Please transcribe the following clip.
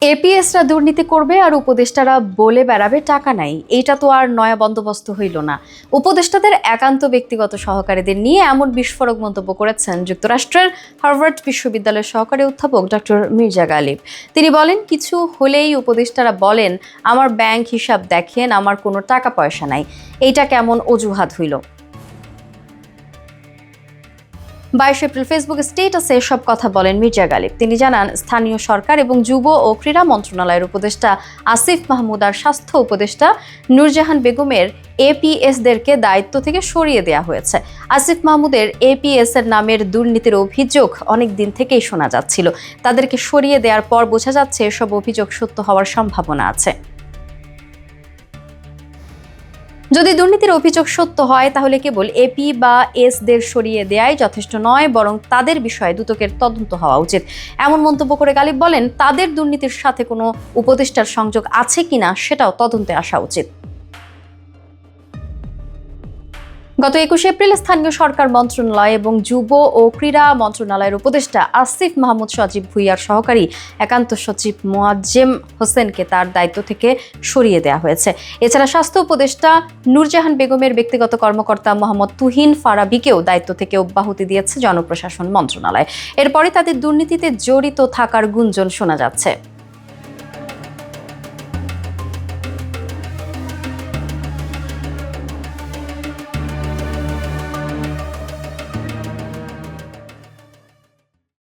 এপিএসরা দুর্নীতি করবে আর উপদেষ্টারা বলে বেড়াবে টাকা নাই। এইটা তো আর নয়া বন্দোবস্ত হইল না। উপদেষ্টাদের একান্ত ব্যক্তিগত সহকারীদের নিয়ে এমন বিস্ফোরক মন্তব্য করেছেন যুক্তরাষ্ট্রের হার্ভার্ড বিশ্ববিদ্যালয়ের সহকারী অধ্যাপক ডক্টর মির্জা গালিব। তিনি বলেন, কিছু হলেই উপদেষ্টারা বলেন আমার ব্যাংক হিসাব দেখেন, আমার কোনো টাকা পয়সা নাই। এইটা কেমন অজুহাত হইল? 22 এপ্রিল ফেসবুক স্ট্যাটাসে এসব কথা বলেন মির্জা গালিব। তিনি জানান, স্থানীয় সরকার এবং যুব ও ক্রীড়া মন্ত্রণালয়ের উপদেষ্টা আসিফ মাহমুদ আর স্বাস্থ্য উপদেষ্টা নূরজাহান বেগমের এপিএসদেরকে দায়িত্ব থেকে সরিয়ে দেওয়া হয়েছে। আসিফ মাহমুদের এপিএস এর নামের দুর্নীতির অভিযোগ অনেক দিন থেকেই শোনা যাচ্ছিল। তাদেরকে সরিয়ে দেওয়ার পর বোঝা যাচ্ছে এসব অভিযোগ সত্য হওয়ার সম্ভাবনা আছে। যদি দুর্নীতির অভিযোগ সত্য হয় তাহলে কেবল এপি বা এসদের সরিয়ে দেয়াই যথেষ্ট নয়, বরং তাদের বিষয়ে দুদকের তদন্ত হওয়া উচিত। এমন মন্তব্য করে গালিব বলেন, তাদের দুর্নীতির সাথে কোনো উপদেষ্টার সংযোগ আছে কিনা সেটাও তদন্তে আসা উচিত। গত 21 এপ্রিল স্থানীয় সরকার মন্ত্রণালয় এবং যুব ও ক্রীড়া মন্ত্রণালয়ের উপদেষ্টা আসিফ মাহমুদ সজীব ভুইয়ার সহকারী একান্ত সচিব মোয়াজ্জেম হোসেনকে তার দায়িত্ব থেকে সরিয়ে দেওয়া হয়েছে। এছাড়া স্বাস্থ্য উপদেষ্টা নূরজাহান বেগমের ব্যক্তিগত কর্মকর্তা মোহাম্মদ তুহিন ফারাবিকেও দায়িত্ব থেকে অব্যাহতি দিয়েছে জনপ্রশাসন মন্ত্রণালয়। এরপরে তাদের দুর্নীতিতে জড়িত থাকার গুঞ্জন শোনা যাচ্ছে।